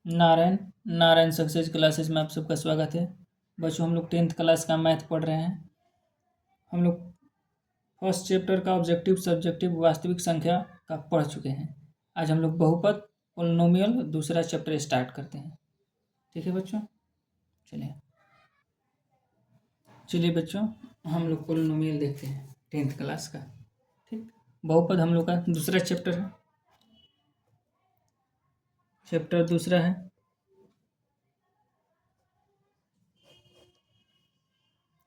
Narayan Narayan success classes में आप सबका स्वागत है। बच्चों, हम लोग 10th क्लास का मैथ पढ़ रहे हैं। हम लोग फर्स्ट चैप्टर का ऑब्जेक्टिव सब्जेक्टिव वास्तविक संख्या का पढ़ चुके हैं। आज हम लोग बहुपद पोलिनोमियल दूसरा चैप्टर स्टार्ट करते हैं। ठीक है बच्चों, चलिए बच्चों, हम लोग पोलिनोमियल देखते हैं 10th क्लास का। ठीक, बहुपद हम लोग का दूसरा चैप्टर है, चैप्टर दूसरा है।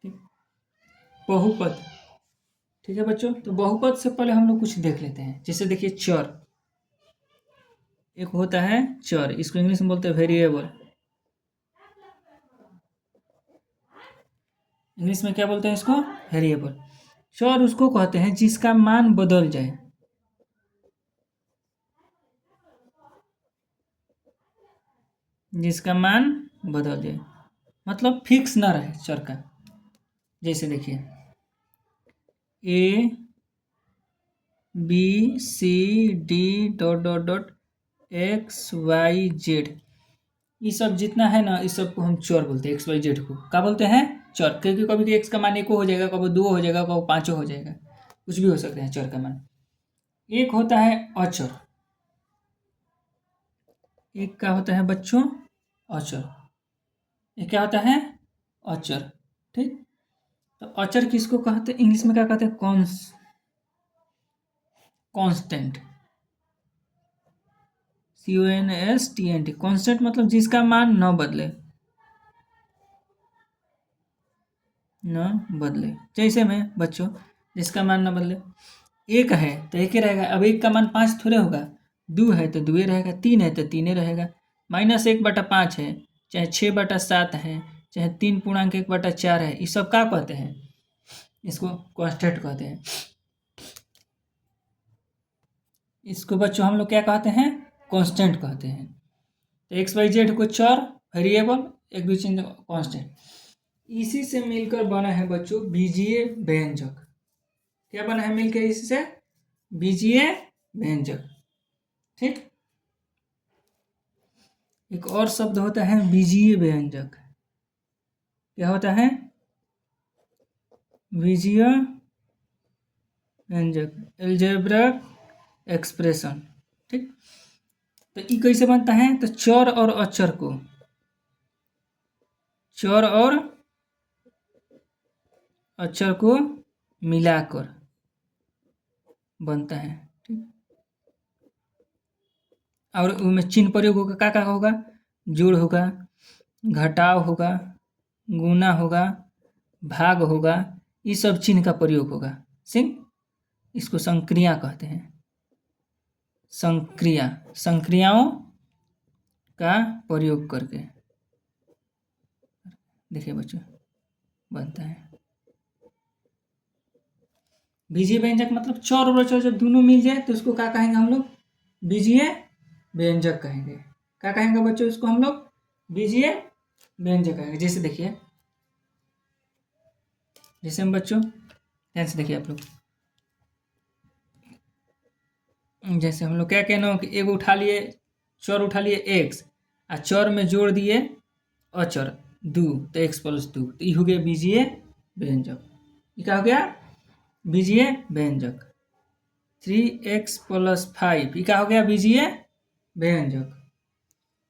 ठीक, बहुपद। ठीक है बच्चों, तो बहुपद से पहले हम लोग कुछ देख लेते हैं। जैसे देखिए चर, एक होता है चर, इसको इंग्लिश में बोलते हैं वेरिएबल। इंग्लिश में क्या बोलते हैं इसको? वेरिएबल। चर उसको कहते हैं जिसका मान बदल जाए, जिसका मान बदल जाए, मतलब फिक्स ना रहे चर का। जैसे देखिए A B C D dot dot dot X Y Z, ये सब जितना है ना, इस सब को हम चर बोलते हैं। एक्स वाई जेड को क्या बोलते हैं? चर। क्योंकि कभी एक्स का मान 1 हो जाएगा, कभी 2 हो जाएगा, कभी 5 हो जाएगा, कुछ भी हो सकता है चर का मान। एक होता है अचर, एक क्या होता है बच्चों? अचर। ये क्या होता है? अचर। ठीक, तो अचर किसको कहते हैं? इंग्लिश में क्या कहते हैं? कांस्टेंट। CONSTANT, कांस्टेंट मतलब जिसका मान न बदले, न बदले। जैसे में बच्चों, जिसका मान न बदले, एक है तो एक ही रहेगा। अब एक का मान 5 थोड़े होगा, 2 है तो 2 रहेगा, 3 है तो 3 रहेगा। -1/5 है, चाहे 6/7 है, चाहे 3 पूर्णांक 1/4 है, ये सब क्या कहते हैं? इसको कांस्टेंट कहते हैं। इसको बच्चों हम लोग क्या कहते हैं? कांस्टेंट कहते हैं। तो एक्स वाई जेड को चर, वेरिएबल, एक दूसरे कांस्टेंट, इसी से मिलकर बना है बच्चों बीजीय व्यंजक। क्या बना है मिलकर इसी से? बीजीय व्यंजक। ठीक, एक और शब्द होता है बीजीय व्यंजक। क्या होता है? बीजीय व्यंजक, एल्जेब्रिक एक्सप्रेशन। ठीक, तो ये कैसे बनता है? तो चर और अचर को, चर और अचर को मिलाकर बनता है। ठीक, और उनमें चिन्ह प्रयोग होगा, क्या होगा? जोड़ होगा, घटाव होगा, गुना होगा, भाग होगा, ये सब चिन्ह का प्रयोग होगा। सिंह, इसको संक्रिया कहते हैं। संक्रिया, संक्रियाओं का प्रयोग करके देखिए बच्चों बनता है। बीजीय व्यंजक मतलब चर और अचर जब दोनों मिल जाए तो उसको क्या कहेंगे हम लोग? बीजीय व्यंजक कहेंगे। क्या कहेंगे बच्चों इसको हम लोग? बीजीय व्यंजक कहेंगे। जैसे देखिए, जैसे हम बच्चों ध्यान से देखिए आप लोग, जैसे हम लोग क्या कहना हो कि एक उठा लिए, चर उठा लिए एक्स, और चर में जोड़ दिए अचर 2, तो x+2, तो ये हो गया बीजीय व्यंजक। ये क्या हो गया? बीजीय व्यंजक। 3x+5, ये क्या हो गया? बीजीय व्यंजक।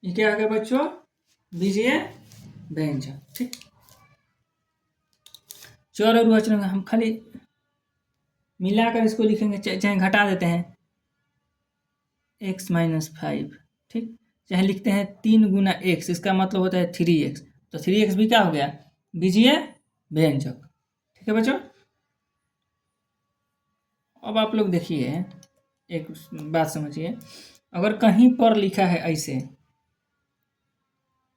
ये क्या हो गया बच्चों? बीजीय व्यंजक। ठीक, चर और अचर हम खाली मिलाकर इसको लिखेंगे, चाहे घटा देते हैं x-5। ठीक, चाहे लिखते हैं 3 गुना x, इसका मतलब होता है 3x, तो 3x भी क्या हो गया? बीजीय व्यंजक। ठीक है बच्चों, अब आप लोग देखिए, एक बात समझिए, अगर कहीं पर लिखा है ऐसे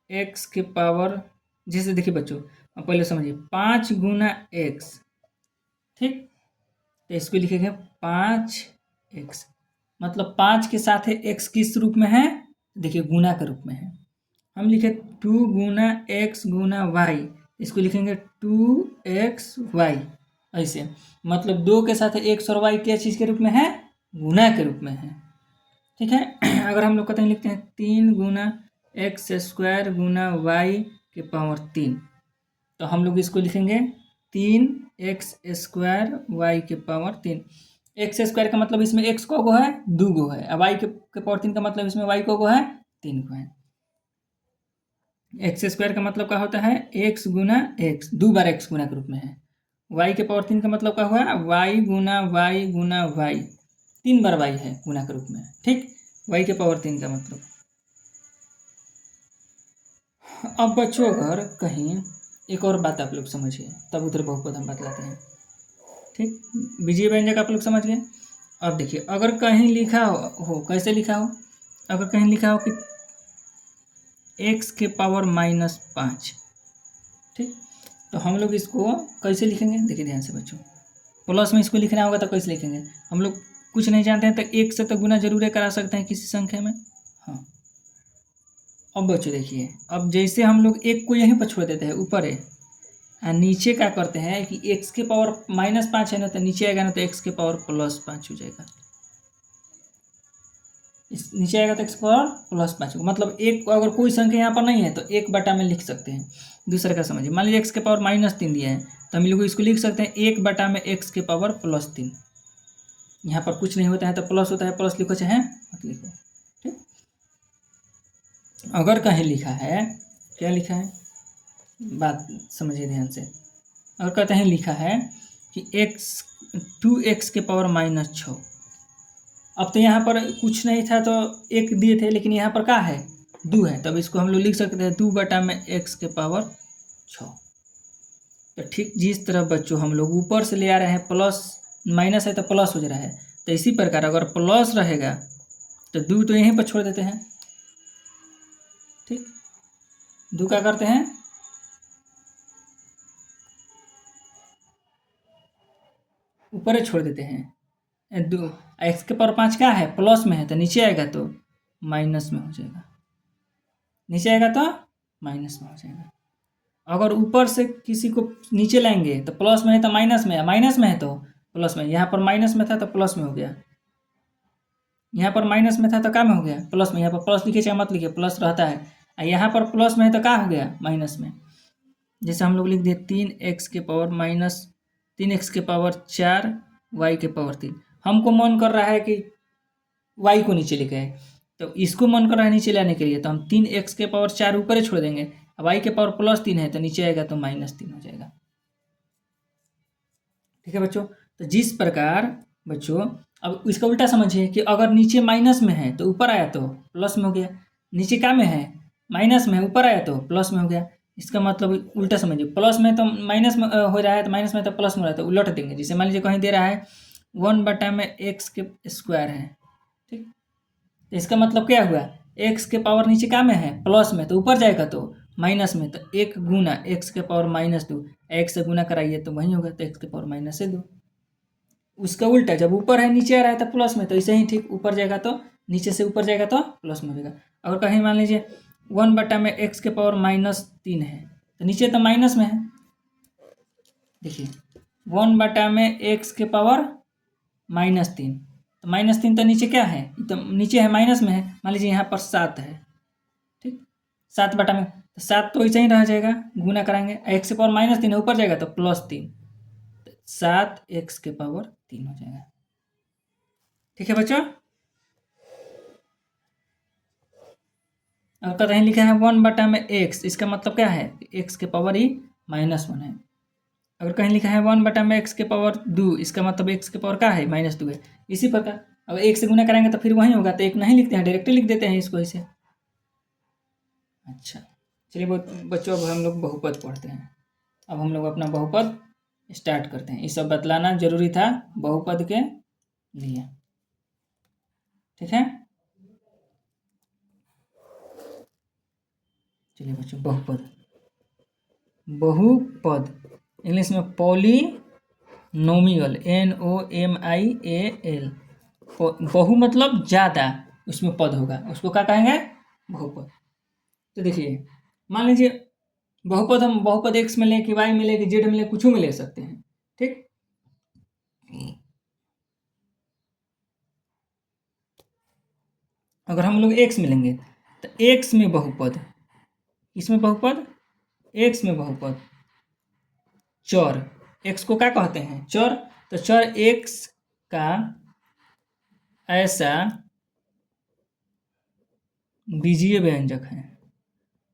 x के पावर, जैसे देखिए बच्चों, अब पहले समझिए 5 गुना x। ठीक, तो इसको लिखेंगे 5x, मतलब 5 के साथ है x किस रूप में है? देखिए गुना के रूप में है। हम लिखे 2 गुना x गुना y, इसको लिखेंगे 2xy। ऐसे मतलब 2 के साथ x और y क्या चीज़ के रूप में है? गुना के रूप में है। ठीक है, अगर हम लोग कहते हैं लिखते हैं 3 गुना एक्स स्क्वायर गुना वाई के पावर 3। तो हम लोग इसको लिखेंगे 3x स्क्वायर वाई के पावर 3। एक्स स्क्वायर का मतलब इसमें एक्स को है 2 गो है, अब वाई के पावर 3 का मतलब इसमें वाई को है 3 को है। एक्स स्क्वायर का मतलब क्या होता है एक्स गुना एक्स, 2 बार एक्स गुना के रूप में है। वाई के पावर 3 का मतलब क्या हुआ वाई गुना वाई गुना वाई, 3 बार वाई है गुना के रूप में, ठीक। वाई के पावर 3 का मतलब। अब बच्चों अगर कहीं एक और बात आप लोग समझिए, तब उधर बहुपद हम बतलाते हैं, ठीक। बीजीय व्यंजक आप लोग समझ गए। अब देखिए अगर कहीं लिखा हो कैसे लिखा हो, अगर कहीं लिखा हो कि x के पावर -5, ठीक। तो हम लोग इसको कैसे लिखेंगे, देखिए ध्यान से बच्चों, प्लस में इसको लिखना होगा तो कैसे लिखेंगे, हम लोग कुछ नहीं जानते हैं तो एक से तो गुना जरूर करा सकते हैं किसी संख्या में। हाँ, अब बच्चों देखिए, अब जैसे हम लोग एक को यहीं पर छोड़ देते हैं ऊपर है, और नीचे क्या करते हैं कि x के पावर -5 है ना, तो नीचे आएगा ना तो x के पावर +5 हो जाएगा। इस नीचे आएगा तो x पावर +5 होगा, मतलब एक अगर कोई संख्या यहाँ पर नहीं है तो 1/, में लिख सकते हैं। दूसरा का समझिए, मान लीजिए x के पावर -3 दिया है, तो हम लोग इसको लिख सकते हैं 1/, में x के पावर +3। यहाँ पर कुछ नहीं होता है तो प्लस होता है, प्लस लिखो चाहे मत लिखो, ठीक। अगर कहीं लिखा है, क्या लिखा है, बात समझिए ध्यान से। अगर कहते हैं लिखा है कि x 2x के पावर -6, अब तो यहाँ पर कुछ नहीं था तो एक दिए थे, लेकिन यहाँ पर क्या है 2 है, तब इसको हम लोग लिख सकते हैं 2/, में x के पावर 6। तो ठीक जिस तरह बच्चों हम लोग ऊपर से ले आ रहे हैं, प्लस माइनस है तो प्लस हो जा रहा है, तो इसी प्रकार अगर प्लस रहेगा तो 2 तो यहीं पर छोड़ देते हैं, ठीक। 2 क्या करते हैं, ऊपर ही छोड़ देते हैं। 2 x के पावर 5 क्या है प्लस में है, तो नीचे आएगा तो माइनस में हो जाएगा, नीचे आएगा तो माइनस में हो जाएगा। अगर ऊपर से किसी को नीचे लाएंगे तो प्लस में है तो माइनस में है, माइनस में है तो प्लस में, यहाँ पर माइनस में था तो प्लस में हो गया, यहाँ पर माइनस में था तो क्या में हो गया प्लस में, यहाँ पर प्लस लिखिए चाहे मत लिखिए प्लस रहता है, और यहाँ पर प्लस में है तो क्या हो गया माइनस में। जैसे हम लोग लिख दिए 3x के पावर -3x के पावर 4 y के पावर 3। हमको मन कर रहा है कि y को नीचे लेके आए, तो इसको मन कर रहा है नीचे लाने के लिए, तो हम 3x के पावर 4 ऊपर ही छोड़ देंगे, अब y के पावर +3 है तो नीचे आएगा तो -3 हो जाएगा, ठीक है बच्चों। तो जिस प्रकार बच्चों अब इसका उल्टा समझिए कि अगर नीचे माइनस में है तो ऊपर आया तो प्लस में हो गया, नीचे क्या में है माइनस में है ऊपर आया तो प्लस में हो गया। इसका मतलब उल्टा समझिए, प्लस में तो माइनस में हो रहा है, तो माइनस में तो प्लस में हो रहा है, तो उलट देंगे। जैसे मान लीजिए कहीं दे रहा है 1/, में x के स्क्वायर है, ठीक। तो इसका मतलब क्या हुआ, x के पावर नीचे क्या में है प्लस में, तो ऊपर जाएगा तो माइनस में, तो 1 गुना x के पावर -2, x से गुना कराइए तो वही होगा, तो x के पावर -2। उसका उल्टा जब ऊपर है नीचे आ रहा है तो प्लस में, तो ऐसे ही ठीक ऊपर जाएगा तो नीचे से ऊपर जाएगा तो प्लस में हो जाएगा। अगर कहीं मान लीजिए 1/, में x के पावर -3 है, तो नीचे तो माइनस में है, देखिए 1/, में x के पावर -3, तो -3 तो नीचे क्या है, तो नीचे है माइनस में है, मान लीजिए यहाँ पर 7 है, ठीक। 7/, में तो 7 तो ऐसे ही रह जाएगा, गुना कराएंगे, x के पावर -3 है ऊपर जाएगा तो +3, 7x के पावर 3 हो जाएगा, ठीक है बच्चों। और कहीं लिखा है 1/, में x, इसका मतलब क्या है x के पावर ही -1 है। अगर कहीं लिखा है 1/, में x के पावर 2, इसका मतलब x के पावर क्या है -2 है। इसी प्रकार अगर एक से गुना कराएंगे तो फिर वही होगा, तो एक नहीं लिखते हैं डायरेक्टली लिख देते हैं इसको ऐसे। अच्छा चलिए बच्चों, अब हम लोग बहुपद पढ़ते हैं। अब हम लोग अपना बहुपद स्टार्ट करते हैं, ये सब बतलाना जरूरी था बहुपद के लिए, ठीक है। चलिए बच्चों, बहुपद बहुपद इंग्लिश में पॉलीनोमियल NOMIAL, बहु मतलब ज़्यादा, उसमें पद होगा, उसको क्या कहेंगे बहुपद। तो देखिए मान लीजिए बहुपद हम बहुपद x में ले कि y में ले कि z में ले, कुछ में ले सकते हैं, ठीक। अगर हम लोग x में लेंगे तो एक्स में बहुपद, इसमें बहुपद एक्स में बहुपद चर, एक्स को क्या कहते हैं? चर। तो चर एक्स का ऐसा बीजीय व्यंजक है।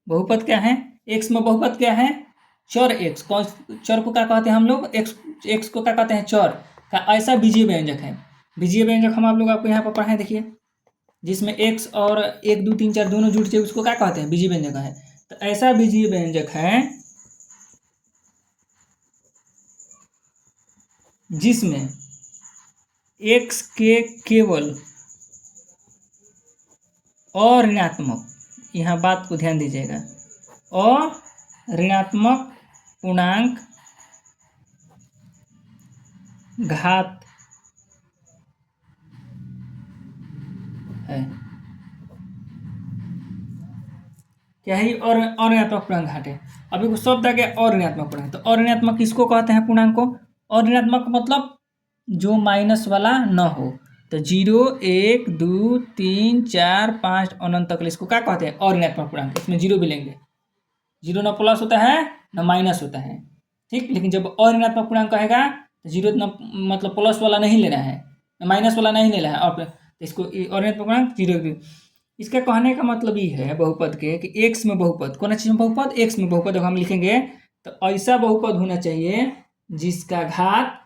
बहुपद क्या है? एक्स में बहुपद क्या है? चर एक्स। कौन चर को क्या कहते हैं हम लोग? एक्स को क्या कहते हैं? चर का ऐसा बीजीय व्यंजक है। बीजीय व्यंजक हम आप लोग आपको यहाँ पर पढ़े, देखिए, जिसमें एक्स और 1 2 3 4 दोनों जुड़ जाए उसको क्या कहते हैं? बीजीय व्यंजक है। तो ऐसा बीजीय व्यंजक है जिसमें एक्स के केवल अऋणात्मक, यहाँ बात को ध्यान दीजिएगा, अऋणात्मक पूर्णांक घात है। क्या है? और अऋणात्मक पूर्णांक घात है। अभी कुछ शब्द आ गया अऋणात्मक पूर्णांक। तो अऋणात्मक किसको कहते हैं? पूर्णांक को। अऋणात्मक मतलब जो माइनस वाला न हो। तो 0 1 2 3 4 5 अनंत तक इसको क्या कहते हैं? अऋणात्मक पूर्णांक। इसमें 0 भी लेंगे। 0 न प्लस होता है न माइनस होता है, ठीक। लेकिन जब अऋणात्मक पूर्णांक कहेगा तो 0 न मतलब प्लस वाला नहीं लेना है, माइनस वाला नहीं लेना है। और इसको अऋणात्मक पूर्णांक 0। इसका कहने का मतलब ये है बहुपद के कि एक्स में बहुपद, कौन चीज में बहुपद? एक्स में बहुपद। जब हम लिखेंगे तो ऐसा बहुपद होना चाहिए जिसका घात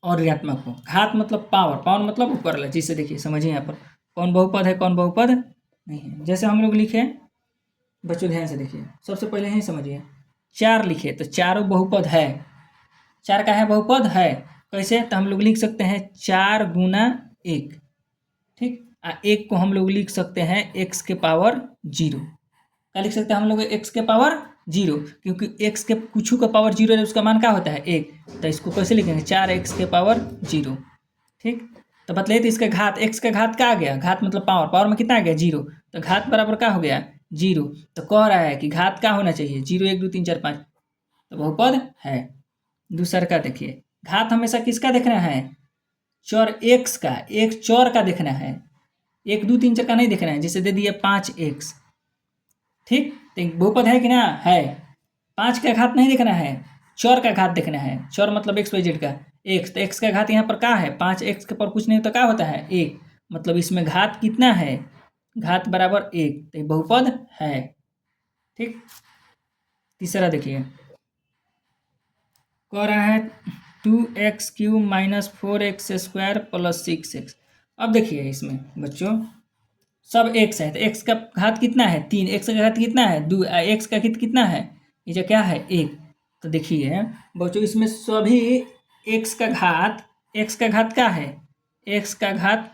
अऋणात्मक हो। घात मतलब पावर, पावर मतलब ऊपर वाला। जिससे देखिए, समझिए यहाँ पर कौन बहुपद है कौन बहुपद नहीं है। जैसे हम लोग लिखे, बच्चों ध्यान से देखिए, सबसे पहले ही समझिए, 4 लिखे तो चारों बहुपद है। 4 का है? बहुपद है। कैसे? तो हम लोग लिख सकते हैं 4 गुना 1, ठीक। 1 को हम लोग लिख सकते हैं x के पावर 0। क्या लिख सकते हैं हम लोग? x के पावर 0, क्योंकि x के कुछ का पावर 0 है, उसका मान क्या होता है? 1। तो इसको कैसे लिखेंगे? 4x के पावर 0, ठीक। तो बतलाइए, तो इसका घात, x का घात क्या आ गया? घात मतलब पावर, पावर में कितना आ गया? 0। तो घात बराबर क्या हो गया? 0। तो कह रहा है कि घात क्या होना चाहिए? 0 1 2 3 4 5। तो बहुपद है। दूसरा का देखिए, घात हमेशा किसका देखना है? चर x का, एक चर का देखना है। 1 2 3 4 का नहीं देखना है। जैसे दे दिए 5x, ठीक। तो बहुपद है कि ना? है। 5 का घात नहीं देखना है, चर का घात देखना है। चर मतलब एक्स वाई जेड का एक्स। तो एक्स का घात यहाँ पर क्या है? 5x के पर कुछ नहीं तो क्या होता है? 1। मतलब इसमें घात कितना है? घात बराबर 1। तो बहुपद है, ठीक। तीसरा देखिए, कह रहा है 2x³ minus 4x² plus 6x। अब देखिए इसमें बच्चों सब x है, तो x का घात कितना है? 3। x का घात कितना है? 2। x का घात कितना है? ये जो क्या है? 1। तो देखिए बच्चों, इसमें सभी x का घात क्या है? x का घात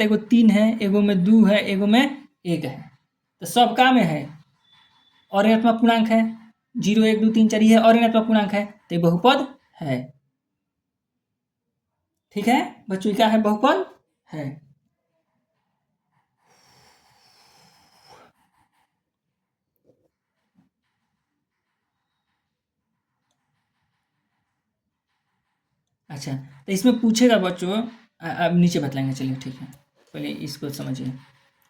एगो 3 है, एगो में 2 है, एगो में 1 है। तो सब का में है? अऋणात्मक पूर्णांक है। 0 1 2 3 4 ये अऋणात्मक पूर्णांक है, तो बहुपद है, ठीक है बच्चों। क्या है? बहुपद है। अच्छा, तो इसमें पूछेगा बच्चों, अब नीचे बतलाएंगे, चलिए ठीक है, पहले इसको समझिए,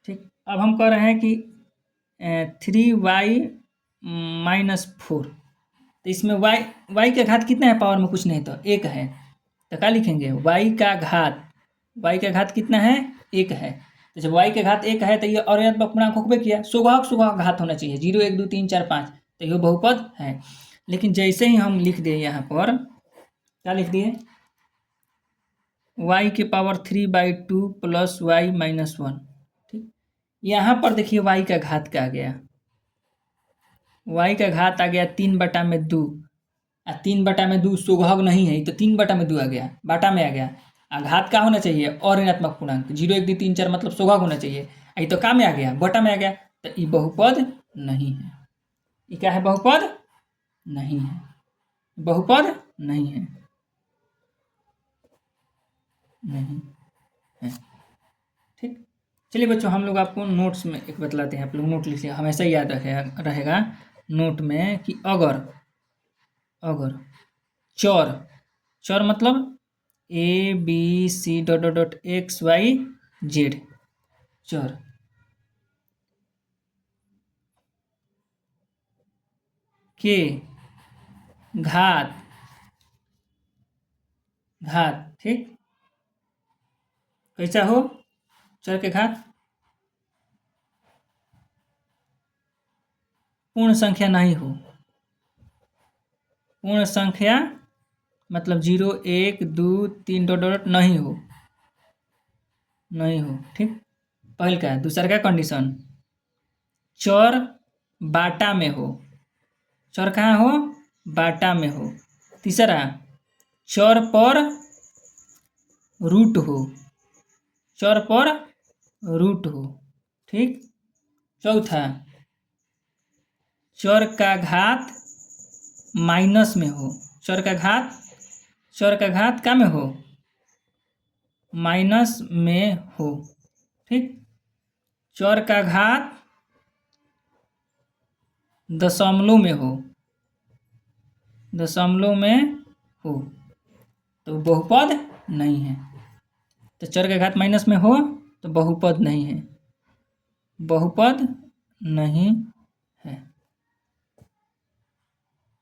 ठीक। अब हम कह रहे हैं कि 3y माइनस 4। तो इसमें y का घात कितना है? पावर में कुछ नहीं तो 1 है। तो क्या लिखेंगे? y का घात कितना है? 1 है। तो जब y का घात 1 है तो ये अऋणात्मक पूर्णांक होबे किया, सुगहक घात होना चाहिए। 0 1 2 3 4 5, तो ये बहुपद है। लेकिन जैसे ही हम लिख दिए यहाँ पर, क्या लिख दिए? y के पावर 3/2 प्लस y माइनस 1, ठीक। यहाँ पर देखिए y का घात क्या आ गया? y का घात आ गया 3/2। 3/2 सुगहग नहीं है, तो 3/2 आ गया, बाटा में आ गया। घात क्या होना चाहिए? अऋणात्मक पूर्णांक। 0 1 2 3 4 मतलब सुगहग होना चाहिए। ये तो का में आ गया? बटा में आ गया। तो ये बहुपद नहीं है। ये क्या है? बहुपद नहीं है। बहुपद नहीं है, नहीं है, ठीक। चलिए बच्चों, हम लोग आपको नोट्स में एक बतलाते हैं। आप लोग नोट लिखिए, हमेशा याद रहेगा नोट में कि अगर चर मतलब a b c dot dot dot x y Z चर के घात ठीक कैसा हो चर के घात पूर्ण संख्या नहीं हो। पूर्ण संख्या मतलब 0 1 2 3 डॉट डॉट नहीं हो ठीक। पहल का दूसरा का कंडीशन चर बाटा में हो। चर कहाँ हो बाटा में हो। तीसरा चर पर रूट हो। चर पर रूट हो ठीक। चौथा चर का घात माइनस में हो। चर का घात क्या में हो माइनस में हो ठीक। चर का घात दशमलव में हो तो बहुपद नहीं है। तो चर का घात माइनस में हो तो बहुपद नहीं है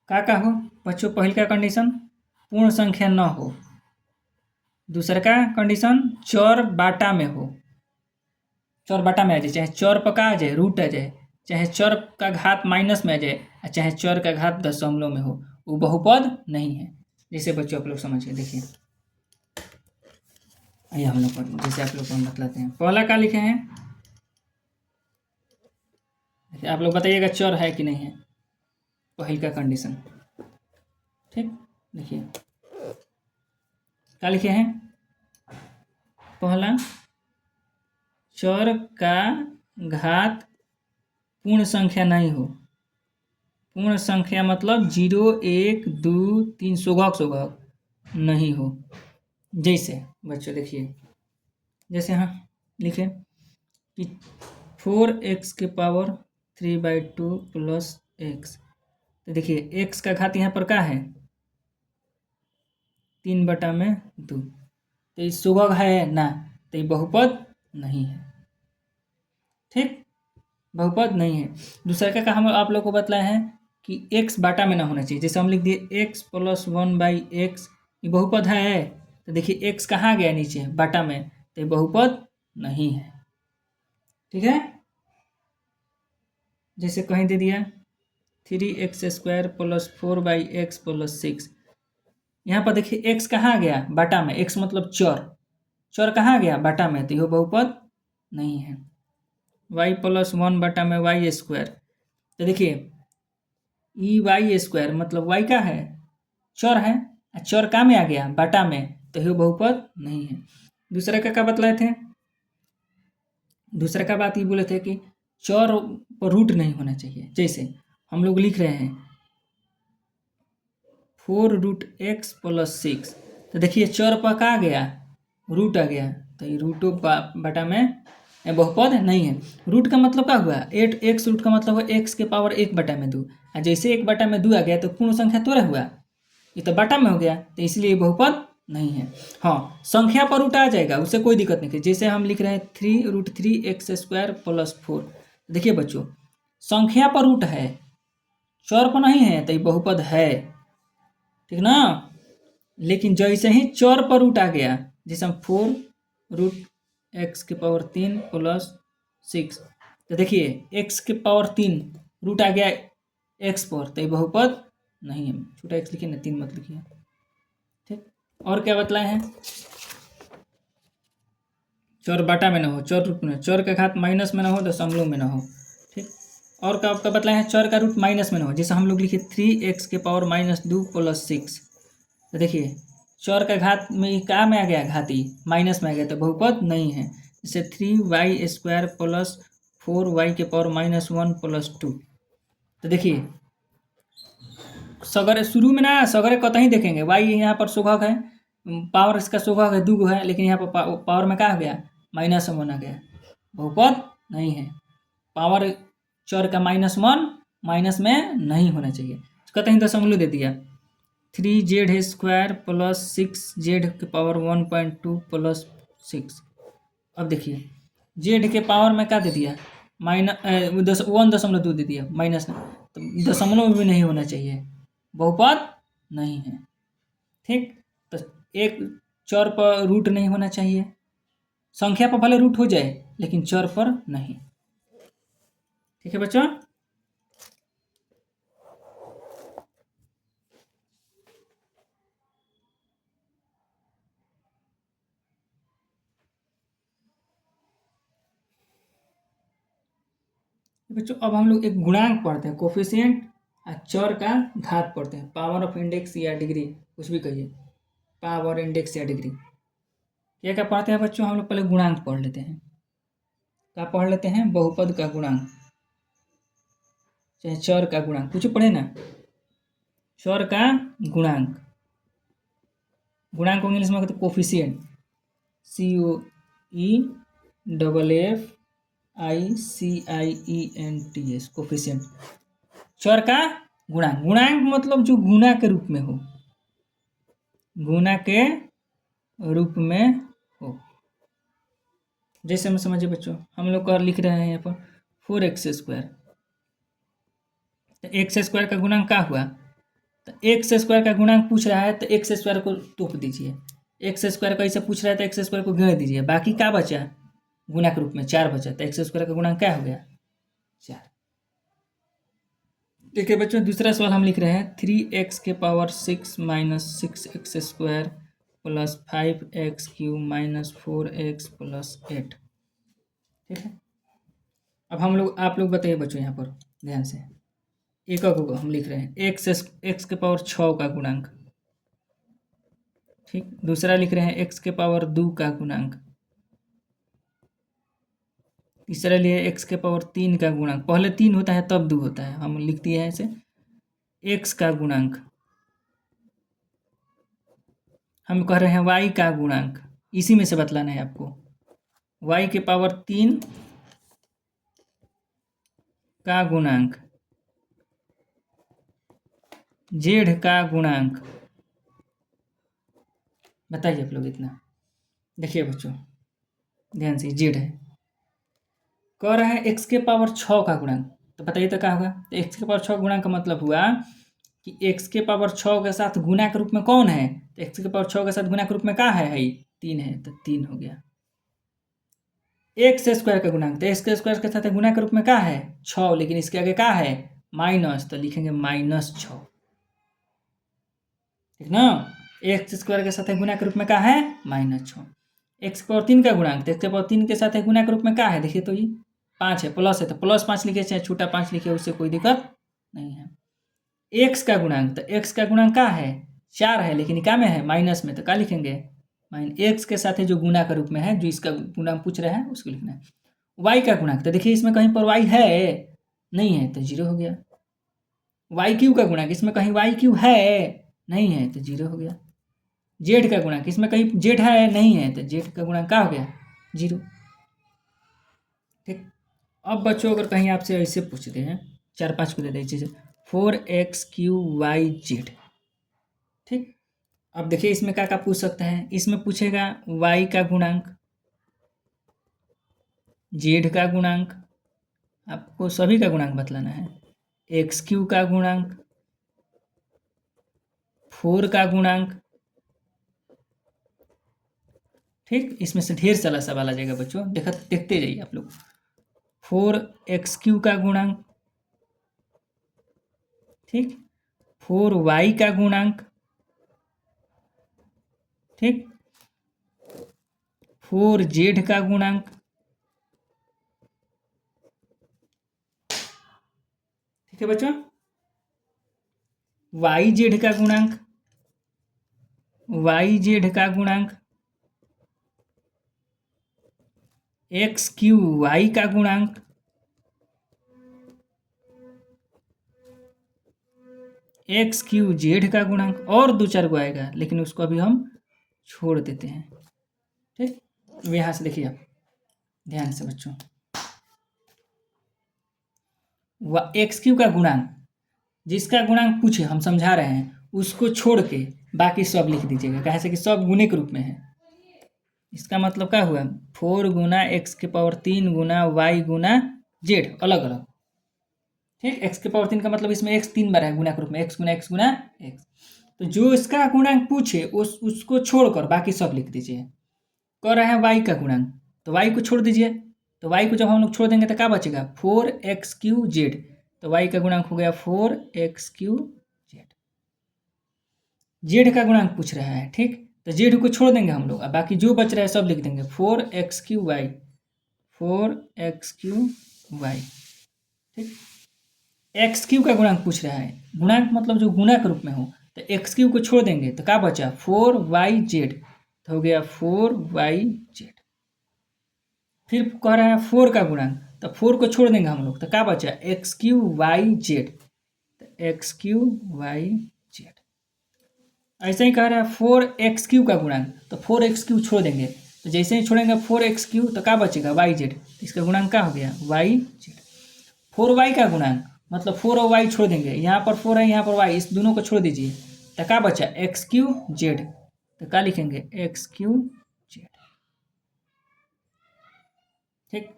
का हो बच्चों। पहल का कंडीशन पूर्ण संख्या न हो। दूसरा का कंडीशन चर बाटा में हो। चर बाटा में आ जाए चाहे चर पका आ जाए रूट आ जाए चाहे चर का घात माइनस में आ जाए चाहे चर का घात दशमलव में हो वो बहुपद नहीं है। जैसे बच्चों आप लोग समझिए देखिए आइए हम लोग जैसे आप लोग को हम बतलाते हैं। पहला क्या लिखे हैं आप लोग बताइएगा चर है कि नहीं है। पहल का कंडीशन ठीक देखिए क्या लिखे हैं। पहला चर का घात पूर्ण संख्या नहीं हो। पूर्ण संख्या मतलब 0 1 2 3 सोगक नहीं हो। जैसे बच्चों देखिए जैसे हाँ लिखे कि 4x के पावर 3/2 प्लस x। तो देखिए x का घात यहाँ पर क्या है 3/2। तो ये सोगक है ना तो ये बहुपद नहीं है ठीक। बहुपद नहीं है। दूसरा का हम आप लोग को बतलाए हैं कि x बाटा में ना होना चाहिए। जैसे हम लिख दिए x + 1/x ये बहुपद है। तो देखिए x कहाँ गया नीचे बाटा में तो ये बहुपद नहीं है ठीक है। जैसे कहीं दे दिया 3x² + 4/x + 6। यहाँ पर देखिए x कहाँ गया बाटा में। x मतलब चर कहाँ गया बाटा में तो यह बहुपद नहीं है। y + 1 बाटा में y²। तो देखिए y² मतलब y का है चर है चर का में आ गया बाटा में तो यह बहुपद नहीं है। दूसरा का क्या बतलाए थे। दूसरा का बात ये बोले थे कि चर पर रूट नहीं होना चाहिए। जैसे हम लोग लिख रहे हैं 4√x + 6। तो देखिए चर पर क्या आ गया रूट आ गया तो ये रूटो बाटा में बहुपद नहीं है। रूट का मतलब क्या हुआ 8x रूट का मतलब है x के पावर 1/2। और जैसे 1/2 आ गया तो पूर्ण संख्या तोड़ा हुआ ये तो बाटा में हो गया तो इसलिए बहुपद नहीं है। हाँ संख्या पर रूट आ जाएगा उससे कोई दिक्कत नहीं है। जैसे हम लिख रहे हैं 3√3x² + 4। देखिए बच्चों संख्या पर रूट है चर पर नहीं है तो ये बहुपद है ठीक ना। लेकिन जैसे ही चर पर रूट आ गया जैसे हम 4√x के पावर 3 + 6। तो देखिए x के पावर 3 रूट आ गया x पर तो ये बहुपद नहीं है। छोटा x लिखिए ना 3 मत लिखिए ठीक। और क्या बतलाए हैं चर बाटा में ना हो चर रूट में चर का घात माइनस में ना हो दशमलव में ना हो ठीक। और क्या आपका बतलाए हैं चर का रूट माइनस में ना हो। जैसे हम लोग लिखे 3x के पावर -2 + 6। तो देखिए चर का घात में क्या में आ गया घाती माइनस में आ गया तो बहुपद नहीं है। जैसे 3y² + 4y के पावर -1 + 2। तो देखिए सगरे शुरू में ना सगरे कतई देखेंगे y यहाँ पर सोगक है पावर इसका सोगक है 2 है लेकिन यहाँ पर पावर में क्या आ गया -1 आ गया बहुपद नहीं है। पावर चर का -1 माइनस में नहीं होना चाहिए। कतई दशमलव दे दिया 3z² + 6z के पावर 1.2 + 6। अब देखिए जेड के पावर में क्या दे दिया, माइनस 1.2 दे दिया, माइनस तो दशमलव भी नहीं होना चाहिए, बहुपद नहीं है। ठीक, तो एक चर पर रूट नहीं होना चाहिए, संख्या पर भले रूट हो जाए लेकिन चर पर नहीं। ठीक है बच्चों, बच्चों अब हम लोग एक गुणांक पढ़ते हैं, कोफिशिएंट और चर का घात पढ़ते हैं, पावर ऑफ इंडेक्स या डिग्री, कुछ भी कहिए, पावर इंडेक्स या डिग्री। क्या क्या पढ़ते हैं बच्चों, हम लोग पहले गुणांक पढ़ लेते हैं। क्या पढ़ लेते हैं, बहुपद का गुणांक, चाहे चर का गुणांक, कुछ पढ़े ना, चर का गुणांक, गुणांक को इंग्लिश में कहते हैं कोफिशिएंट, COEFFICIENTS, कोफिशिएंट, चर का गुणांक। गुणांक मतलब जो गुना के रूप में हो, गुना के रूप में हो। जैसे हम समझिए बच्चों, हम लोग का लिख रहे हैं यहाँ पर 4x², तो x² का गुणांक क्या हुआ, तो x² का गुणांक पूछ रहा है तो x² को तोप दीजिए, x² का ऐसे पूछ रहा है तो x² को गिन दीजिए, बाकी क्या बचा, गुना के रूप में 4 बचा, तो x² का गुणांक क्या हो गया, 4। देखिए बच्चों दूसरा सवाल हम लिख रहे हैं 3x⁻6 - 6x² + 5x³ - 4x + 8। ठीक है, अब आप लोग बताइए बच्चों, यहाँ पर ध्यान से एकक को हम लिख रहे हैं x⁻6 का गुणांक। ठीक, दूसरा लिख रहे हैं x⁻2 का गुणांक, तीसरा लिए x⁻3 का गुणांक, पहले 3 होता है तब 2 होता है, हम लिख दिए हैं ऐसे, x का गुणांक, हम कह रहे हैं y का गुणांक, इसी में से बतलाना है आपको, y⁻3 का गुणांक, z का गुणांक, बताइए आप लोग इतना। देखिए बच्चों ध्यान से, z है, कह रहा है x⁻6 का गुणांक, तो बताइए तो क्या होगा, तो x⁻6 गुणांक का मतलब हुआ कि x⁻6 के साथ गुना के रूप में कौन है, तो x⁻6 के साथ गुना के रूप में क्या है 3 है, तो 3 हो गया। x² का गुणांक, तो x² के साथ गुना के रूप में क्या है 6, लेकिन इसके आगे क्या है माइनस, तो लिखेंगे -6। ठीक ना, x² के साथ गुना के रूप में क्या है -6। x⁻3 का गुणांक, तो x⁻3 के साथ गुना के रूप में क्या है, देखिए तो ये 5 है, प्लस है तो +5 लिखे, चाहे छोटा 5 लिखे, उससे कोई दिक्कत नहीं है। x का गुणांक, तो x का गुणांक क्या है 4 है, लेकिन क्या में है माइनस में, तो क्या लिखेंगे x के साथ जो गुना का रूप में है, जो इसका गुणांक पूछ रहे हैं उसको लिखना है। y का गुणांक, तो देखिए इसमें कहीं पर y है नहीं है, तो 0 हो गया। y³ का गुणांक, इसमें कहीं y³ है नहीं है, तो 0 हो गया। z का गुणांक, इसमें कहीं z है नहीं है, तो z का गुणांक क्या हो गया 0। ठीक, अब बच्चों अगर कहीं आपसे ऐसे पूछते हैं 4-5 को दे दीजिए 4x⁻⁻z, ठीक, अब देखिए इसमें क्या क्या पूछ सकते हैं, इसमें पूछेगा y का गुणांक, z का गुणांक, आपको सभी का गुणांक बतलाना है, x³ का गुणांक, 4 का गुणांक। ठीक, इसमें से ढेर सारा सवाल आ जाएगा बच्चों, देखते जाइए आप लोग। 4x³ का गुणांक, ठीक, 4y का गुणांक, ठीक, 4z का गुणांक, ठीक है बच्चों, yz का गुणांक, yz का गुणांक, x⁻y का गुणांक, x⁻z का गुणांक, और 2-4 को आएगा लेकिन उसको अभी हम छोड़ देते हैं। ठीक, यहाँ से देखिए आप ध्यान से बच्चों, x³ का गुणांक, जिसका गुणांक पूछे हम समझा रहे हैं उसको छोड़ के बाकी सब लिख दीजिएगा, कैसे कि सब गुने के रूप में है। इसका मतलब क्या हुआ, 4 गुना एक्स के पावर 3 गुना वाई गुना जेड अलग अलग। ठीक, एक्स के पावर 3 का मतलब इसमें एक्स 3 बार है गुना के रूप में, एक्स गुना एक्स गुना एक्स। तो जो इसका गुणांक पूछे उसको छोड़कर बाकी सब लिख दीजिए। कह रहा है वाई का गुणांक, तो वाई को छोड़ दीजिए। तो वाई को जब हम लोग छोड़ देंगे तो क्या बचेगा, 4x3z। तो वाई का गुणांक हो गया 4x3z। जेड का गुणांक पूछ रहा है, ठीक, तो जेड को छोड़ देंगे हम लोग, बाकी जो बच रहा है सब लिख देंगे 4x3y, 4x3y। ठीक, एक्स क्यू का गुणांक पूछ रहा है, गुणांक मतलब जो गुणा के रूप में हो, तो एक्स क्यू को छोड़ देंगे तो क्या बचा 4yz, तो हो गया 4yz। फिर कह रहा है 4 का गुणांक, तो 4 को छोड़ देंगे हम लोग तो क्या बचा x3yz, तो x3yz। ऐसे ही कह रहा है 4x3 का गुणांक, तो 4x3 छोड़ देंगे, तो जैसे ही छोड़ेंगे 4x3 तो क्या बचेगा yz, तो इसका गुणांक क्या हो गया yz। 4y का गुणांक मतलब 4 और y छोड़ देंगे, यहाँ पर 4 है यहाँ पर y, इस दोनों को छोड़ दीजिए तो क्या बचा x3z, तो क्या लिखेंगे x3z। ठीक,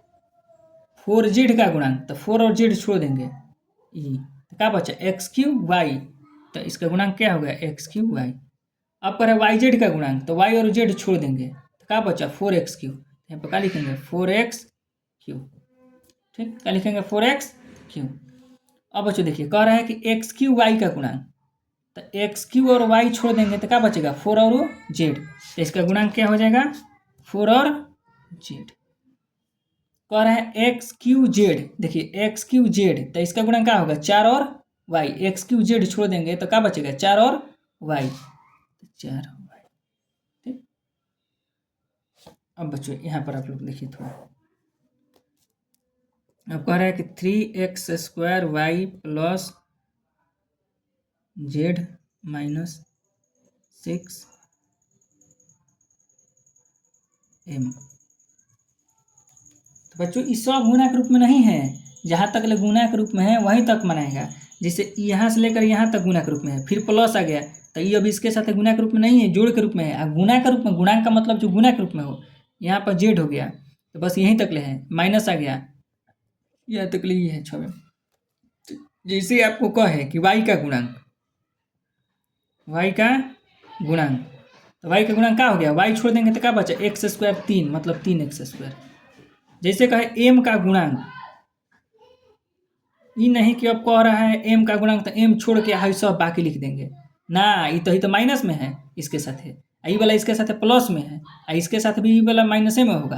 4z का गुणांक, तो 4 और z छोड़ देंगे ई, तो क्या बचा x3y, तो इसका गुणांक क्या हो गया x3y। अब कह रहे yz का गुणांक, तो y और z छोड़ देंगे तो क्या बचा 4x3, यहाँ पर क्या लिखेंगे 4x3। ठीक, क्या लिखेंगे 4x3। अब बच्चों देखिए कह रहा है कि x3y का गुणांक, तो x3 और y छोड़ देंगे तो क्या बचेगा 4 और z, तो इसका गुणांक क्या हो जाएगा 4 और z। कह रहा है x3z, देखिए x3z, तो इसका गुणांक क्या होगा 4 और y, x3z छोड़ देंगे तो क्या बचेगा 4 और y, 4 y। ठीक, अब बच्चों यहाँ पर आप लोग देखिए थोड़ा, अब कह रहा है कि 3x² plus z minus 6m। तो बच्चों इस सब गुना के रूप में नहीं है, जहाँ तक ले गुना के रूप में है वहीं तक मनाएगा। जैसे यहाँ से लेकर यहाँ तक गुना के रूप में है, फिर प्लस आ गया तो ये अब इसके साथ गुना के रूप में नहीं है, जोड़ के रूप में है। गुना के रूप में, गुणांक का मतलब जो गुना के रूप में हो, यहाँ पर जेड हो गया तो बस यहीं तक ले है, माइनस आ गया यहाँ तक ले है 6। जैसे आपको कहे कि y का गुणांक, y का गुणांक, तो y का गुणांक क्या हो गया, y छोड़ देंगे तो क्या बचा x² 3, मतलब 3x²। जैसे कहे m का गुणांक, ये नहीं कि अब कह रहा है m का गुणांक तो m छोड़ के हाई सब बाकी लिख देंगे ना, ये तो माइनस में है इसके साथ है, ये वाला इसके साथ प्लस में है, इसके साथ भी ये वाला माइनस में होगा,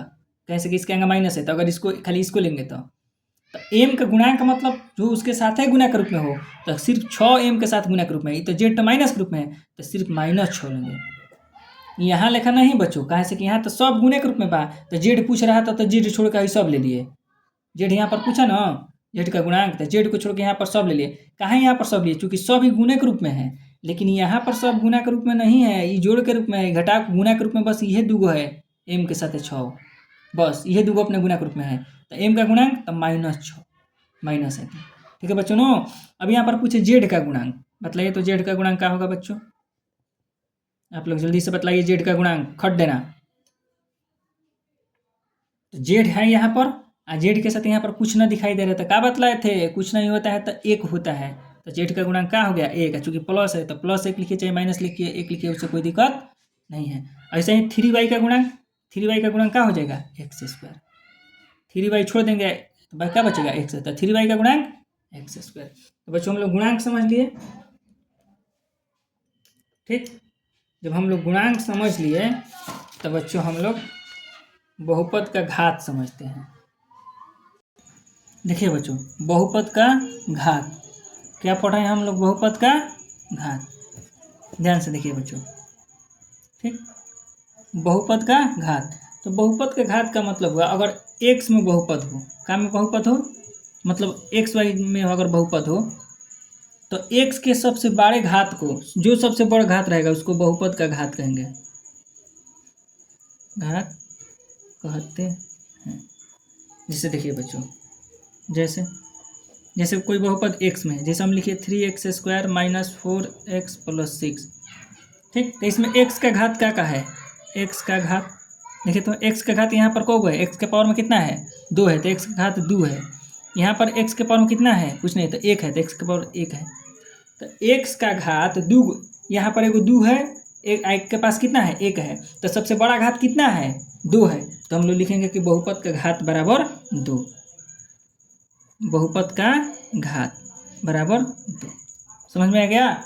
कैसे कि इसके आगे माइनस है, तो अगर इसको खाली इसको लेंगे तो m का गुणांक का मतलब जो उसके साथ है गुना के रूप में हो, तो सिर्फ 6m के साथ गुना के रूप में, तो जेड तो माइनस के रूप में है तो सिर्फ -6 लेंगे। यहाँ लिखा नहीं बच्चों, कहे से कि यहाँ तो सब गुने के रूप में बा, तो जेड पूछ रहा था तो जेड छोड़ के सब ले लिए। जेड यहाँ पर पूछा ना जेड का गुणांक, तो जेड को छोड़ के यहाँ पर सब ले लिए। कहाँ यहाँ पर सब लिए, चूंकि सब ही गुने के रूप में है, लेकिन यहाँ पर सब गुना के रूप में नहीं है, ये जोड़ के रूप में है, घटा गुना के रूप में बस यह दूगो है, m के साथ 6, बस यह दूगो अपने गुना के रूप में है। तो m का गुणांक तो -6, माइनस है। ठीक है बच्चों नो, अब यहाँ पर पूछे जेड का गुणांक, बताइए तो जेड का गुणांक क्या होगा बच्चों, आप लोग जल्दी से बतलाइए जेड का गुणांक, खट देना। तो जेड है यहाँ पर, जेड के साथ यहाँ पर कुछ ना दिखाई दे रहा था, क्या बतलाए थे, कुछ नहीं होता है तो 1 होता है, तो जेड का गुणांक क्या हो गया 1, चूंकि प्लस है तो +1 लिखिए चाहे माइनस लिखिए, 1 लिखिए, उससे कोई दिक्कत नहीं है। ऐसे ही 3y का गुणांक, 3y का गुणांक क्या हो जाएगा x², 3y छोड़ देंगे तो क्या बचेगा x, तो 3y का गुणांक x²। तो बच्चों हम लोग गुणांक समझ लिए। ठीक, जब हम लोग गुणांक समझ लिए तो बच्चों हम लोग बहुपद का घात समझते हैं। देखिए बच्चों, बहुपद का घात क्या पढ़े हैं हम लोग, बहुपद का घात, ध्यान से देखिए बच्चों। ठीक, बहुपद का घात, तो बहुपद के घात का मतलब हुआ अगर x में बहुपद हो, क्या में बहुपद हो, मतलब xy में अगर बहुपद हो, तो x के सबसे बड़े घात को, जो सबसे बड़ा घात रहेगा उसको बहुपद का घात कहेंगे, घात कहते हैं। जैसे देखिए बच्चों, जैसे कोई बहुपद x में है, जैसे हम लिखिए 3x² - 4x + 6। ठीक, तो इसमें x का घात क्या है, x का घात देखिए तो x का घात यहाँ पर कौन है, x के पावर में कितना है 2 है, तो x का घात 2 है। यहाँ पर x के पावर में कितना है, कुछ नहीं, तो 1 है, तो x के पावर 1 है। तो x का घात 2, यहाँ पर एगो 2 है, एक के पास कितना है 1 है, तो सबसे बड़ा घात कितना है 2 है। तो हम लोग लिखेंगे कि बहुपद का घात बराबर 2, बहुपद का घात बराबर 2। समझ में आ गया।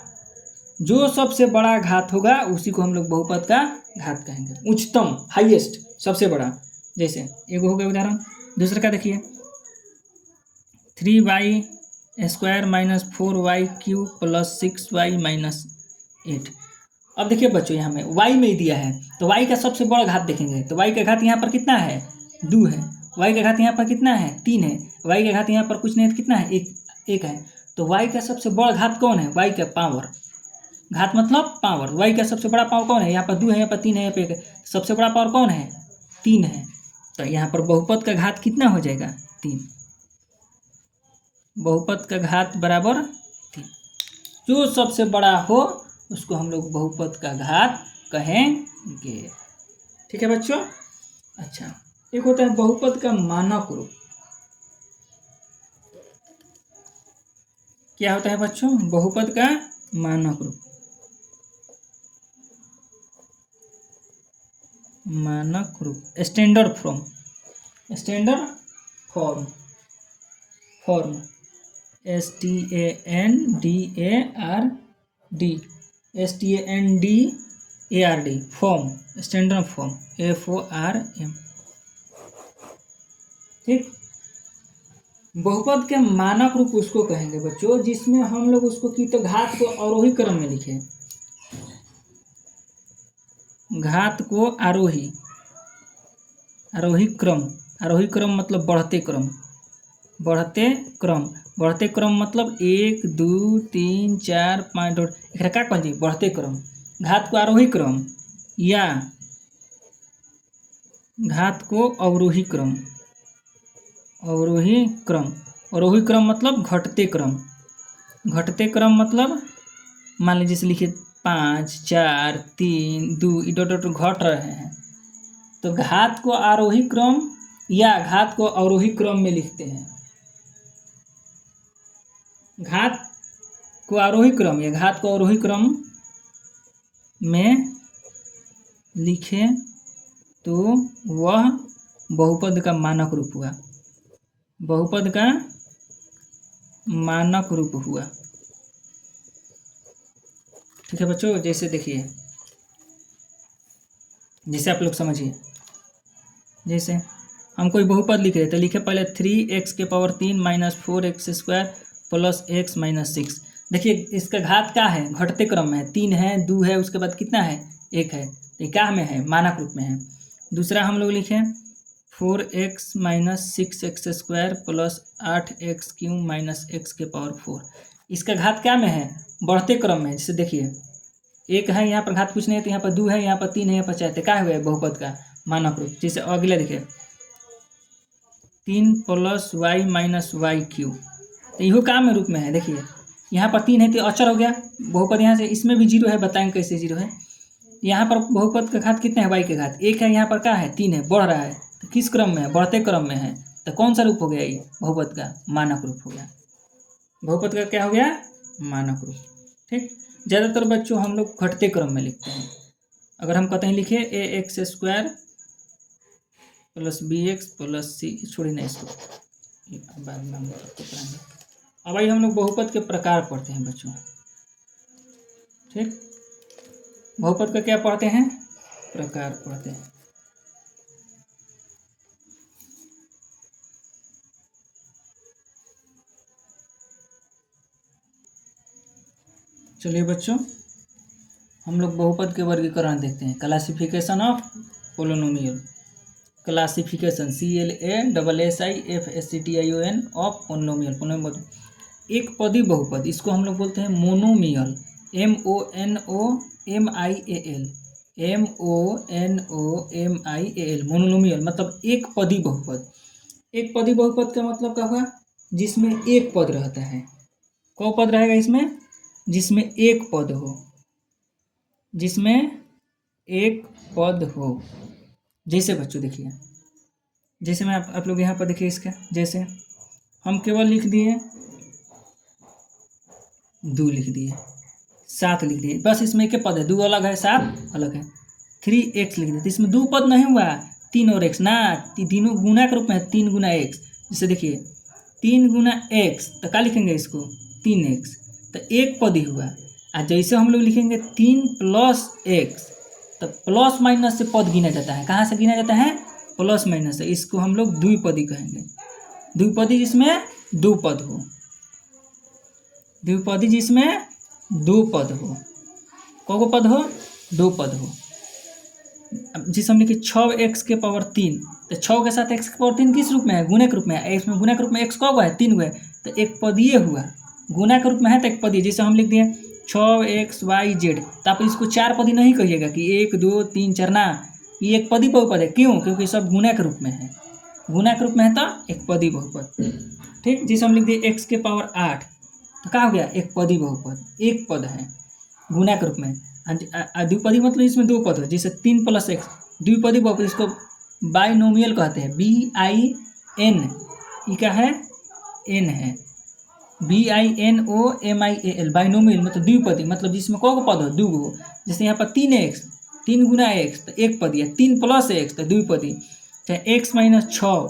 जो सबसे बड़ा घात होगा उसी को हम लोग बहुपद का घात कहेंगे, उच्चतम, हाईएस्ट, सबसे बड़ा। जैसे एक हो गया उदाहरण, दूसरा का देखिए 3y² minus 4y³ plus 6y minus 8। अब देखिए बच्चों यहाँ में y में ही दिया है, तो y का सबसे बड़ा घात देखेंगे, तो y का घात यहाँ पर कितना है 2 है, y का घात यहाँ पर कितना है 3 है, y का घात यहाँ पर कुछ नहीं है, कितना है 1 है। तो y का सबसे बड़ा घात कौन है, y का पावर, घात मतलब पावर, y का सबसे बड़ा पावर कौन है, यहाँ पर 2 है, यहाँ पर 3 है, यहाँ पे 1 है, सबसे बड़ा पावर कौन है 3 है। तो यहाँ पर बहुपद का घात कितना हो जाएगा 3, बहुपद का घात बराबर 3। जो सबसे बड़ा हो उसको हम लोग बहुपद का घात कहेंगे। ठीक है बच्चों। अच्छा, एक होता है बहुपद का मानक रूप। क्या होता है बच्चों, बहुपद का मानक रूप, मानक रूप, standard form, standard form, form STANDARD, form, standard form, FORM। ठीक। बहुपद के मानक रूप उसको कहेंगे बच्चों जिसमें हम लोग उसको की तो घात को अवरोही क्रम में लिखे, घात को आरोही, आरोही क्रम, आरोही क्रम मतलब बढ़ते क्रम, बढ़ते क्रम, बढ़ते क्रम मतलब 1 2 3 4 5 एकरा का कहल जी बढ़ते क्रम। घात को आरोही क्रम या घात को अवरोही क्रम, अवरोही क्रम, अवरोही क्रम मतलब घटते क्रम, घटते क्रम मतलब मान लीजिए लिखिए 5 4 3 2 डॉट डॉट घट रहे हैं, तो घात को आरोही क्रम या घात को अवरोही क्रम में लिखते हैं। घात को आरोही क्रम या घात को अवरोही क्रम में लिखे तो वह बहुपद का मानक रूप हुआ, बहुपद का मानक रूप हुआ। ठीक है बच्चों। जैसे देखिए, जैसे आप लोग समझिए, जैसे हम कोई बहुपद लिख रहे तो लिखे पहले 3x के power 3 minus 4x² plus x minus 6। देखिए इसका घात क्या है, घटते क्रम में है, 3 है 2 है, उसके बाद कितना है 1 है, तो ये क्या में है मानक रूप में है। दूसरा हम लोग लिखें 4x minus 6x² plus 8x³ minus x के पावर 4। इसका घात क्या में है, बढ़ते क्रम में है। जैसे देखिए 1 है, यहाँ पर घात कुछ नहीं है, तो यहाँ पर 2 है, यहाँ पर 3 है, यहाँ पर 4 है, क्या हुआ है बहुपद का मानक रूप। जैसे अगले देखिए 3 प्लस y माइनस y³, तो इहो काम में रूप में है। देखिए यहाँ पर 3 है तो अचर हो गया बहुपद, यहाँ से इसमें भी 0 है, बताएंगे कैसे 0 है। यहाँ पर बहुपद का घात कितना है, y के घात 1 है, यहाँ पर क्या है 3 है, बढ़ रहा है, तो किस क्रम में है, बढ़ते क्रम में है, तो कौन सा रूप हो गया, ये बहुपद का मानक रूप हो गया, बहुपद का क्या हो गया मानक रूप। ठीक। ज़्यादातर बच्चों हम लोग घटते क्रम में लिखते हैं। अगर हम कहते हैं लिखे ax² plus bx plus c, छोड़ी नहीं इसको, बाद में हम लोग पढ़ेंगे। अब भाई हम लोग बहुपद के प्रकार पढ़ते हैं बच्चों। ठीक। बहुपद का क्या पढ़ते हैं, प्रकार पढ़ते हैं। चलिए बच्चों, हम लोग बहुपद के वर्गीकरण देखते हैं। Classification of polynomial, classification CLASSIFSCTION of polynomial, polynomial एक पदी बहुपद, इसको हम लोग बोलते हैं मोनोमियल, MONOMIAL, मोनोमियल मतलब एक पदी बहुपद। एक पदी बहुपद का मतलब क्या होगा, जिसमें एक पद रहता है। कौ पद रहेगा इसमें, जिसमें एक पद हो, जिसमें एक पद हो, जैसे बच्चों देखिए, जैसे मैं आप लोग यहाँ पर देखिए इसका, जैसे हम केवल लिख दिए 2 लिख दिए, 7 लिख दिए, बस इसमें एक पद है, 2 अलग है 7 अलग है। 3x लिख दिए, तो इसमें 2 पद नहीं हुआ, 3 और x ना, तीनों गुना के रूप में है, 3 गुना x। जैसे देखिए 3 गुना x, तो क्या लिखेंगे इसको 3x, तो एक पद ही हुआ। और जैसे हम लोग लिखेंगे 3 प्लस x, तो प्लस माइनस से पद गिना जाता है, कहाँ से गिना जाता है, प्लस माइनस से, इसको हम लोग द्विपदी कहेंगे। द्विपदी जिसमें 2 पद हो, द्विपदी जिसमें 2 पद हो, कौन को पद हो, 2 पद हो। जिस हम लिखे 6x के पावर 3, तो 6 के साथ x के पावर 3 किस रूप में है, गुणे के रूप में है, इसमें गुना के रूप में x कौन है, 3 हुआ है, तो एक पदीय हुआ, गुना के रूप में है तो एक पदीय। जैसे हम लिख दिए 6xyz, तो आप इसको 4 पदी नहीं कहिएगा कि 1 2 3 4 ना, ये एक पदी बहुपद है, क्यों, क्योंकि सब गुना के रूप में है, गुना के रूप में है तो एक पदी बहुपद। ठीक, जैसे हम लिख दिए x के पावर 8, तो क्या हो गया, एक पदी बहुपद, एक पद है गुना के रूप में। द्विपदी मतलब इसमें 2 पद हो, जैसे 3 प्लस x, द्विपदी बहुपद, इसको बाइनोमियल कहते हैं, BIN, ये क्या है, n है, BINOMIAL, बाइनोमियल मतलब द्विपदी, मतलब जिसमें कौन पद हो, 2 हो। जैसे यहाँ पर 3x, 3 गुना x तो एक पदी है, 3 प्लस x तो द्विपदी, चाहे x माइनस 6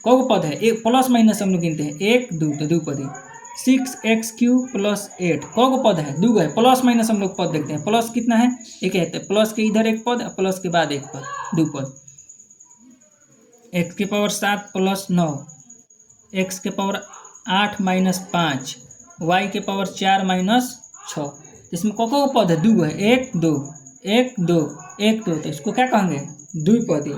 कौन पद है, एक प्लस माइनस हम लोग गिनते हैं, 1 2 तो द्विपदी। 6x³ प्लस 8 कौन को पद है, 2 है, प्लस माइनस हम लोग पद देखते हैं, प्लस कितना है, एक है, तो प्लस के इधर एक पद, प्लस के बाद एक पद, 2 पद। x के पावर 7 प्लस 9, x के पावर 8 माइनस 5, y के पावर 4 माइनस 6, इसमें कौन को पद है, 2 है, 1 2 1 2 1 2, तो इसको क्या कहेंगे, द्विपदी।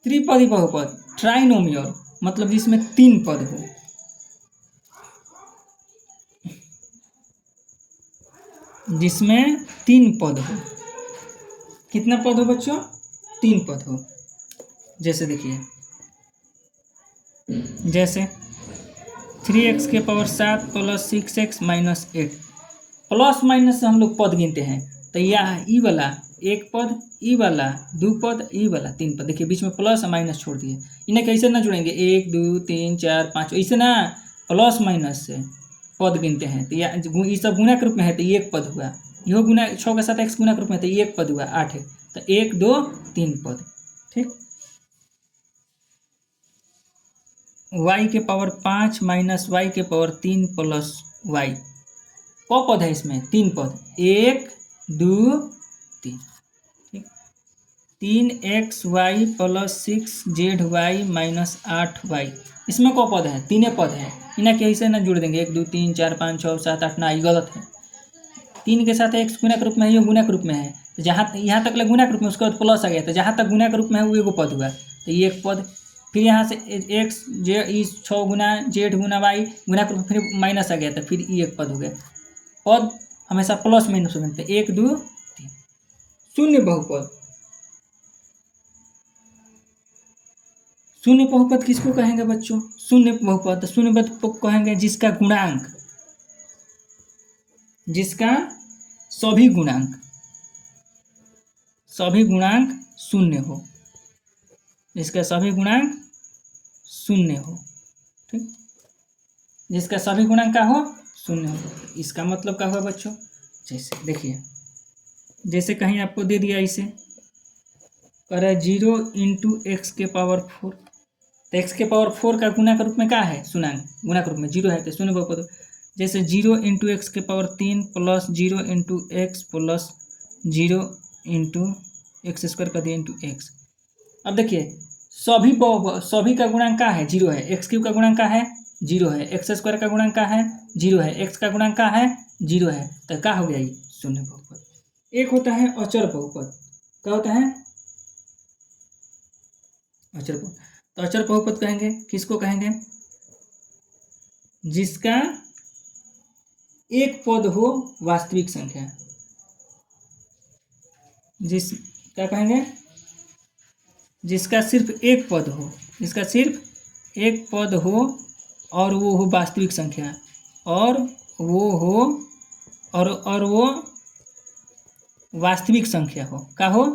त्रिपदी बहुपद, ट्राइनोमियल, मतलब जिसमें 3 पद हो, जिसमें 3 पद हो, कितना पद हो बच्चों, 3 पद हो। जैसे देखिए, जैसे 3x के power 7 plus 6x minus 8, plus minus से हम लोग पद गिनते हैं, तो यह ई वाला एक पद, ई वाला 2 पद, ई वाला 3 पद। देखिए बीच में प्लस और माइनस छोड़ दिए, इन्हें कैसे ना जुड़ेंगे, 1 2 3 4 5, ऐसे ना, प्लस माइनस से पद गिनते हैं, तो ये सब गुना के रूप में है, तो ये एक पद हुआ, यह गुना 6 के साथ x गुना के रूप में, तो ये एक पद हुआ, 8 है, तो 1 2 3 पद। ठीक, y के पावर 5 माइनस y के पावर 3 प्लस y, कौ पद है इसमें, 3 पद, 1 2 3। ठीक, 3xy plus 6zy minus 8y, इसमें कौ पद है, 3 पद है, इन्हें कैसे ना जुड़ देंगे, 1 2 3 4 5 6 7 8 9, ये गलत है, 3 के साथ x गुना के रूप में है, ये गुना के रूप में है, तो जहाँ यहाँ तक गुना के रूप में, उसके बाद प्लस आ गया, तो जहाँ तक गुना के रूप में है वो एगो पद हुआ, तो ये एक पद। फिर यहाँ से x जे 6 गुना z गुना y गुना के रूप में, फिर माइनस आ गया, तो फिर ये एक पद हो गया। पद हमेशा प्लस माइनस हो बनते, 1 2 3। शून्य बहुपद, शून्य बहुपद किसको कहेंगे बच्चों, शून्य बहुपद, शून्य बहुपद कहेंगे जिसका गुणांक, जिसका सभी गुणांक शून्य हो, जिसका सभी गुणांक शून्य हो। ठीक, जिसका सभी गुणांक का हो, शून्य हो, इसका मतलब क्या हुआ बच्चों, जैसे देखिए, जैसे कहीं आपको दे दिया इसे, कह रहा है 0 इंटू एक्स के पावर 4, तो x के पावर 4 का गुना के रूप में क्या है, शून्याङ्क, गुना के रूप में 0 है, तो शून्य बहुपद। जैसे 0 इंटू एक्स के power 3 plus 0 into x plus 0 into x square कर दिया इंटू एक्स। अब देखिए सभी का गुणांक क्या है, 0 है, x³ का गुणांक क्या है, 0 है, एक्स स्क्वायर का गुणांक क्या है, 0 है, x का गुणांक क्या है, 0 है, तो क्या हो गया ये शून्य बहुपद। एक होता है अचर बहुपद, क्या होता है, अचर बहुपद। तो अचर बहुपद कहेंगे, किसको कहेंगे, जिसका एक पद हो वास्तविक संख्या, क्या कहेंगे, जिसका सिर्फ एक पद हो, जिसका सिर्फ एक पद हो और वो हो वास्तविक संख्या, और वो वास्तविक संख्या हो, क्या हो,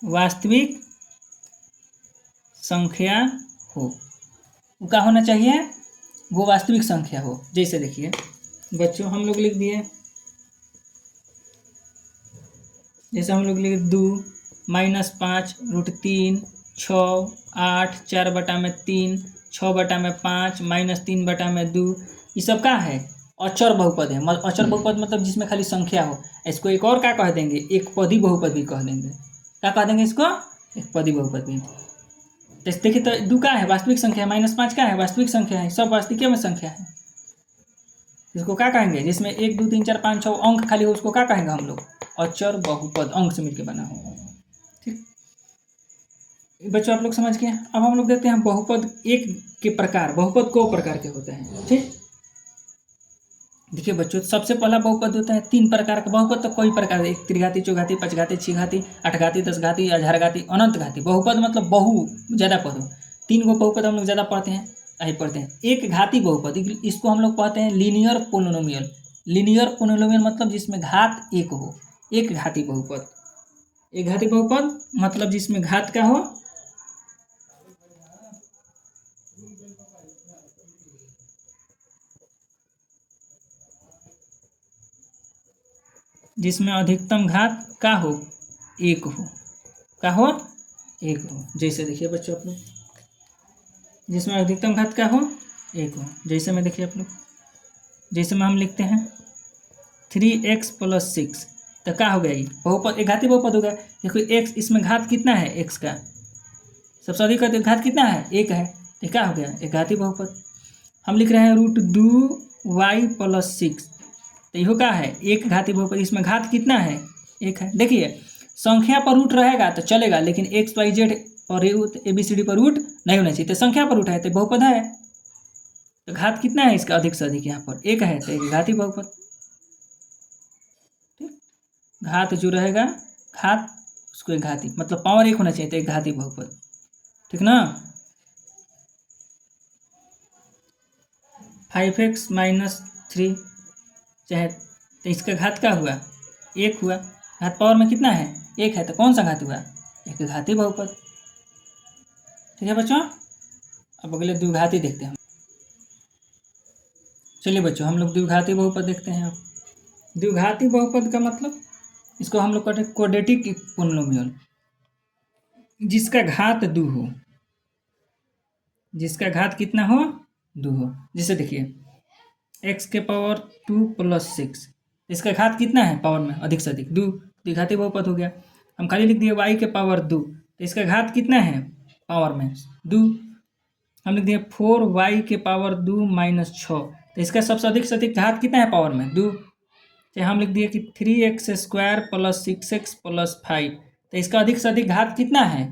वास्तविक संख्या हो। वो क्या होना चाहिए? वो वास्तविक संख्या हो। जैसे देखिए बच्चों हम लोग लिख दिए, जैसे हम लोग लिखे 2 -5 √3 6 8 4/3 6/5 -3/2। ये सब क्या है? अचर बहुपद है। अचर बहुपद मतलब जिसमें खाली संख्या हो। इसको एक और क्या कह देंगे? एक पदी बहुपद भी कह देंगे। क्या कह देंगे इसको? एक पदी बहुपद भी। तो देखिए तो 2 क्या है? वास्तविक संख्या है। -5 क्या है? वास्तविक संख्या है। सब वास्तविक में संख्या है। इसको क्या कहेंगे? जिसमें 1 2 3 4 5 6 अंक खाली हो उसको क्या कहेंगे हम लोग? अचर बहुपद, अंक से मिलकर बना हो। ठीक बच्चों, आप लोग समझ गए। अब हम लोग देखते हैं बहुपद एक के प्रकार। बहुपद को प्रकार के होते हैं। ठीक, देखिए बच्चों, सबसे पहला बहुपद होता है 3 प्रकार का बहुपद। तो कोई प्रकार है, एक त्रिघाती, चौघाती, पंचघाती, छघाती, आठघाती, दसघाती, हजारघाती, अनंतघाती। बहुपद मतलब बहु ज्यादा पद हो। 3 गो बहुपद हम लोग ज्यादा पढ़ते हैं, पढ़ते हैं। एक घाती बहुपद, इसको हम लोग कहते हैं लीनियर पोलिनोमियल। लीनियर पोलिनोमियल मतलब जिसमें घात एक हो, एक घाती बहुपद। एक घाती बहुपद मतलब जिसमें घात का हो, जिसमें अधिकतम घात का हो, एक हो। का हो? एक हो। जैसे देखिए बच्चों आप लोग, जिसमें अधिकतम घात का हो, एक हो। जैसे में देखिए आप लोग, जैसे में हम लिखते हैं 3x + 6। तो क्या हो गया? ये बहुपद, एक घाती बहुपद होगा। देखो x, इसमें घात कितना है? x का सबसे अधिक घात कितना है? एक है। तो क्या हो गया? एक घाती बहुपद। हम लिख रहे हैं √2y + 6। तो यह क्या है? एक घाती बहुपद। इसमें घात कितना है? एक है। देखिए संख्या पर रूट रहेगा तो चलेगा, लेकिन x y z पर ABCD पर रूट नहीं होना चाहिए। तो संख्या पर रूट है तो बहुपद है। तो घात कितना है इसका? अधिक से अधिक यहाँ पर एक है, तो एक घाती बहुपद। ठीक, घात जो रहेगा, घात उसको एक घाती मतलब पावर एक होना चाहिए, तो एक घाती बहुपद। ठीक ना? 5x - 3 चाहे, तो इसका घात क्या हुआ? एक हुआ। घात पावर में कितना है? एक है। तो कौन सा घात हुआ? एक घाती बहुपद। ठीक है बच्चों, अब अगले द्विघाती देखते हैं। चलिए बच्चों, हम लोग द्विघाती बहुपद देखते हैं। अब द्विघाती बहुपद का मतलब, इसको हम लोग कहते हैं क्वाड्रेटिक पोलिनोमियल, जिसका घात 2 हो। जिसका घात कितना हो? 2 हो। जैसे देखिए x⁻² + 6, इसका घात कितना है पावर में? अधिक से अधिक 2। द्विघाती बहुपद हो गया। हम खाली लिख दिए y⁻2, तो इसका घात कितना है पावर में? 2। हम लिख दिए 4y⁻2 - 6, तो इसका सबसे अधिक घात कितना है पावर में? 2। तो हम लिख दिए कि 3x² + 6x + 5, तो इसका अधिक से अधिक घात कितना है?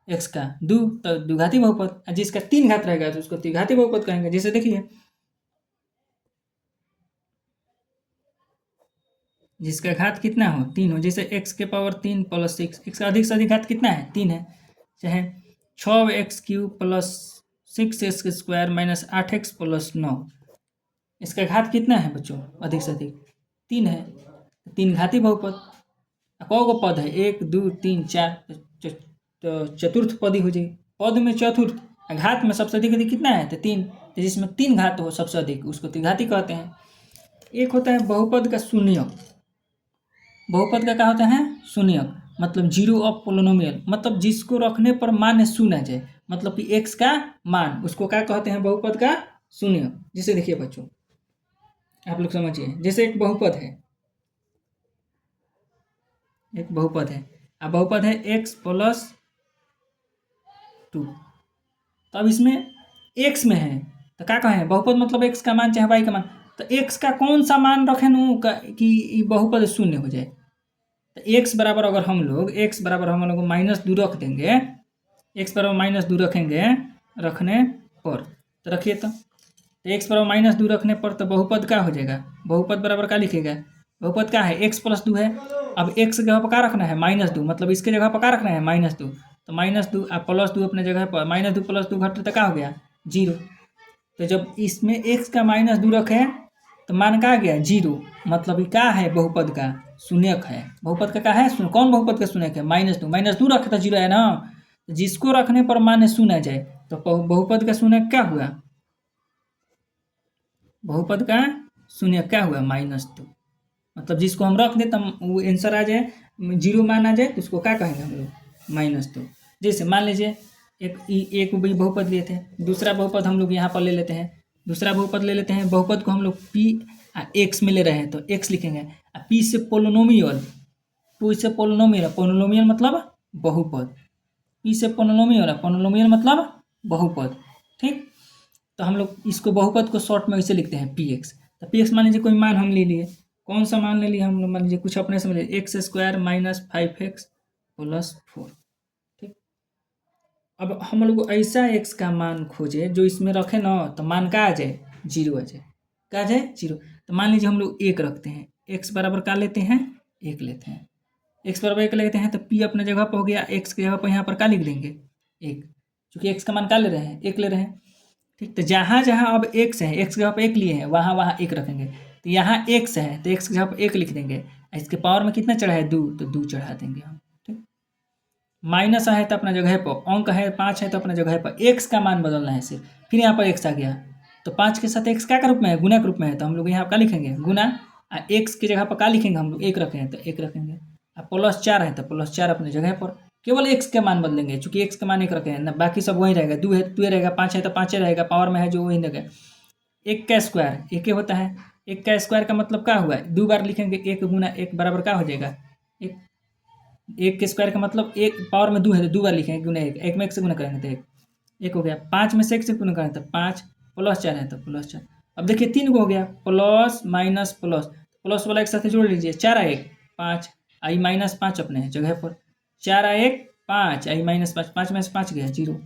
x का 2। तो द्विघाती बहुपद। जिसका 3 घात रहेगा तो उसको त्रिघाती बहुपद कहेंगे। जैसे देखिए जिसका घात कितना हो? 3 हो। जैसे x⁻3 + 6, x का अधिक से अधिक घात कितना है? 3 है। चाहे 6x³ + 6x² - 8x + 9, इसका घात कितना है बच्चों? अधिक से अधिक 3 है। 3 घाती बहुपद। कौ गो पद है? 1 2 3 4, तो चतुर्थ पदी हो जाएगी। पद में चतुर्थ, घात में सबसे अधिक कितना है? तो 3। तो जिसमें 3 घात हो सबसे अधिक, उसको त्रिघाती कहते हैं। एक होता है बहुपद का शून्यक। बहुपद का क्या होता है? शून्यक मतलब जीरो ऑफ पोलिनोमियल, मतलब जिसको रखने पर मान शून्य आ जाए, मतलब कि x का मान, उसको क्या कहते हैं? बहुपद का शून्यक। जैसे देखिए बच्चों, आप लोग समझिए, जैसे एक बहुपद है, एक बहुपद है, अब बहुपद है x + 2। तो अब इसमें x में है तो क्या कहें? बहुपद मतलब x का मान चाहे y का मान। तो x का कौन सा मान रखें कि बहुपद शून्य हो जाए? तो x बराबर अगर हम लोग -2 रख देंगे, x बराबर -2 रखेंगे, रखने पर, तो रखिए तो x बराबर -2 रखने पर तो बहुपद क्या हो जाएगा? बहुपद बराबर क्या लिखेगा? बहुपद क्या है? x + 2 है। अब x की जगह पर क्या रखना है? -2, मतलब इसके जगह पर क्या रखना है? -2। तो -2 आप +2 अपने जगह पर, -2 + 2 घटते तो क्या हो गया? 0। तो जब इसमें x का -2 रखें तो तो मान का आ गया 0, मतलब ये क्या है, बहुपद का शून्यक है। बहुपद का क्या है, कौन बहुपद का शून्यक है, -2 रखे तो 0 है ना, जिसको रखने पर मान 0 आ जाए तो बहुपद का शून्यक क्या हुआ, बहुपद का शून्यक क्या हुआ, -2। मतलब जिसको हम रख दे तो वो आंसर आ जाए, 0 मान आ जाए तो उसको क्या कहेंगे हम लोग, -2। जैसे मान लीजिए एक बहुपद लिए थे, दूसरा बहुपद हम लोग यहाँ पर ले लेते हैं, दूसरा बहुपद ले लेते हैं, बहुपद को हम लोग p x में ले रहे हैं तो x लिखेंगे, p से पोलिनोमियल, पोलिनोमियल मतलब बहुपद, p से पोलिनोमियल मतलब बहुपद। ठीक, तो हम लोग इसको बहुपद को शॉर्ट में ऐसे लिखते हैं px। तो px मान लीजिए कोई मान हम ले लिए, कौन सा मान ले लिया हम लोग, मान लीजिए कुछ अपने समझ लीजिए x² - 5x + 4। ठीक, अब हम लोग ऐसा x का मान खोजे जो इसमें रखे ना तो मान का आ जाए, 0 आ जाए, क्या आ जाए, 0। तो मान लीजिए हम लोग 1 रखते हैं, x बराबर का लेते हैं, 1 लेते हैं, x बराबर 1 लेते हैं तो p अपने जगह पर हो गया, x की जगह पर यहाँ पर क्या लिख देंगे, 1, क्योंकि x का मान क्या ले रहे हैं, 1 ले रहे हैं। ठीक, तो जहाँ जहाँ अब x है, x की जगह पर 1 लिए हैं, वहाँ वहाँ 1 रखेंगे। तो यहाँ x है तो x की जगह पर 1 लिख देंगे, इसके पावर में कितना चढ़ा है, 2, तो 2 चढ़ा देंगे हम। ठीक, माइनस है तो अपना जगह पर, अंक है 5 है तो अपना जगह पर, x का मान बदलना है सिर्फ, फिर यहाँ पर x आ गया तो 5 के साथ x क्या के रूप में है, गुना के रूप में है, तो हम लोग यहाँ क्या लिखेंगे, गुना, x की जगह पर क्या लिखेंगे हम लोग, 1 रखे हैं तो 1 रखेंगे, +4 है तो +4 अपने जगह पर, केवल x के मान बदलेंगे, चूंकि x का मान 1 रखे हैं ना, बाकी सब वही रहेगा, 2 है 2 रहेगा, 5 है तो 5 रहेगा, पावर में है जो वही रहेगा। 1 का स्क्वायर 1 होता है, 1 का स्क्वायर का मतलब क्या हुआ, 2 बार लिखेंगे, 1 गुना 1 बराबर क्या हो जाएगा, 1। 1 के स्क्वायर का मतलब 1 पावर में 2 है तो 2 बार लिखेंगे, गुना 1, 1 में 1 से गुना करेंगे तो 1 हो गया, 5 में से 1 से गुना करेंगे तो 5, +4 है तो +4। अब देखिए 3 को हो गया, प्लस माइनस प्लस, प्लस वाला एक साथ जोड़ लीजिए, 4 आ 1 5, आई -5 अपने जगह पर, 4 आ 1 5, आई -5, 5 में से 5 गया 0।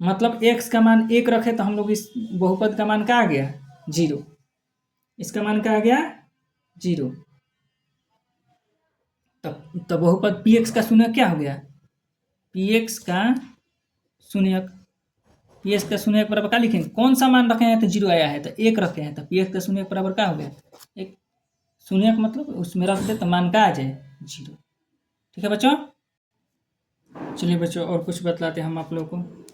मतलब x का मान 1 रखे तो हम लोग इस बहुपद का मान क्या आ गया, 0, इसका मान क्या आ गया, 0। तब बहुपद px का शून्यक क्या हो गया, px का शून्यक, px का शून्यक बराबर क्या लिखेंगे, कौन सा मान रखे हैं तो 0 आया है तो 1 रखे हैं तो px का शून्यक बराबर क्या हो गया, 1। शून्यक मतलब उसमें रख दे तो मान क्या आ जाए, 0। ठीक है बच्चों, चलिए बच्चों और कुछ बतलाते हैं हम आप लोगों को।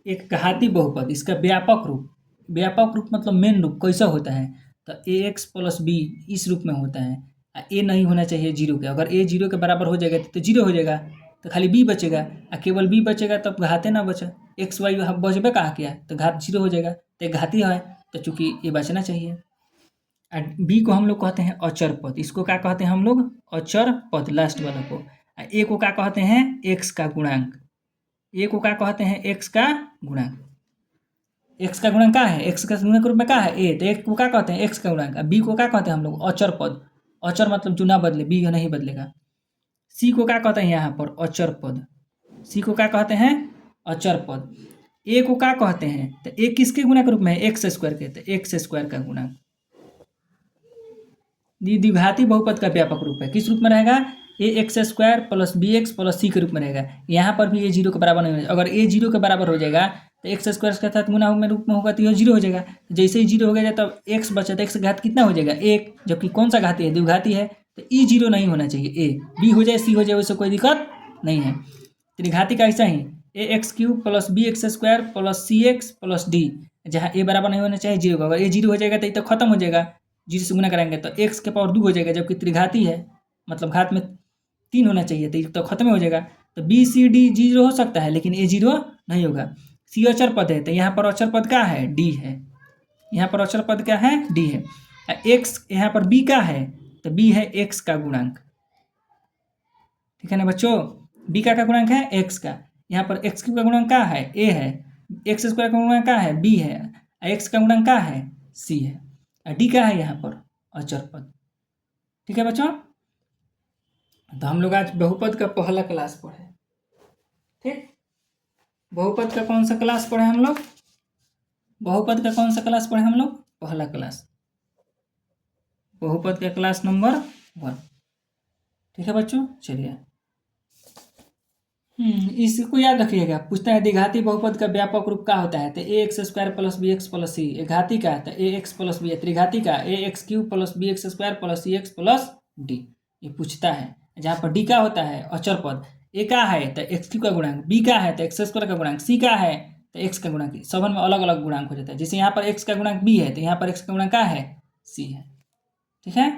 एक घाती बहुपद, इसका व्यापक रूप मतलब मेन रूप कैसा होता है, तो ax + b इस रूप में होता है, a नहीं होना चाहिए 0 के, अगर a 0 के बराबर हो जाएगा तो 0 हो जाएगा, तो खाली b बचेगा, केवल b बचेगा तब घाते ना बचा, x y बचबे कहा किया तो घात 0 हो जाएगा, तो घाती है तो चूंकि ये बचना चाहिए। बी को हम लोग कहते हैं अचर पद, इसको क्या कहते हैं हम लोग, अचर पद, लास्ट वाला को। ए को क्या कहते हैं, एक्स का गुणांक, ए को क्या कहते हैं, एक्स का गुणांक, एक्स का गुणांक क्या है, एक्स का गुणक रूप में क्या है ए, तो एक को क्या कहते हैं, एक्स का गुणांक। बी को क्या कहते हैं हम लोग, अचर पद, अचर मतलब जो ना बदले, बी नहीं बदलेगा। सी को क्या कहते हैं यहाँ पर, अचर पद, सी को क्या कहते हैं, अचर पद। ए को क्या कहते हैं, तो ए किसके गुणक रूप में है, एक्स स्क्वायर के, तो एक्स स्क्वायर का गुणांक। द्विघाती बहुपद का व्यापक रूप है, किस रूप में रहेगा, ax² + bx + c के रूप में रहेगा। यहाँ पर भी a 0 के बराबर नहीं होगा, अगर a 0 के बराबर हो जाएगा तो x² के साथ गुना में रूप में होगा तो यह 0 हो जाएगा, जैसे ही 0 हो गया तब x बचा तो x घात कितना हो जाएगा, 1, जबकि कौन सा घाती है, द्विघाती है, तो e 0 नहीं होना चाहिए, a b हो जाए c हो जाए वैसे कोई दिक्कत नहीं है। त्रिघाती का ऐसा ही ax³ + bx² + cx + d, जहाँ a बराबर नहीं होना चाहिए 0 का, अगर a 0 हो जाएगा तो ये तो खत्म हो जाएगा, 0 से गुना कराएंगे तो x के पावर 2 हो जाएगा, जबकि त्रिघाती है मतलब घात में 3 होना चाहिए तो ये तो खत्म हो जाएगा। तो बी सी डी 0 हो सकता है लेकिन ए 0 नहीं होगा। सी अचर पद है तो यहाँ पर अचर पद क्या है, डी है, यहाँ पर अचर पद क्या है, डी है। एक्स यहाँ पर बी का है तो बी है एक्स का गुणांक, ठीक है ना बच्चों, बी का गुणांक है एक्स का, यहाँ पर एक्स का गुणांक क्या है, ए है, एक्स स्क्वायर का गुणांक क्या है, बी है, एक्स का गुणांक क्या है, सी है, डी क्या है यहाँ पर अचर पद। ठीक है बच्चों, तो हम लोग आज बहुपद का पहला क्लास पढ़े, ठीक, बहुपद का कौन सा क्लास पढ़े हम लोग, बहुपद का कौन सा क्लास पढ़े हम लोग, पहला क्लास, बहुपद का क्लास नंबर 1। ठीक है बच्चों, चलिए। इसको याद रखिएगा। पूछता है द्विघाती बहुपद का व्यापक रूप क्या होता है, तो A X square plus B X plus C. घाती का तो ए एक्स प्लस बी। त्रिघाती का A X cube plus B X square plus C X plus D. ये पूछता है। जहाँ पर डी का होता है अचर पद, ए का है तो एक्स क्यू का गुणांक, बी का है तो एक्स स्क्वायर का गुणांक, सी का है तो एक्स का गुणांक। सबन में अलग अलग गुणांक हो जाता है। जैसे यहाँ पर एक्स का गुणांक बी है तो यहाँ पर एक्स का गुणांक क्या है, सी है। ठीक है।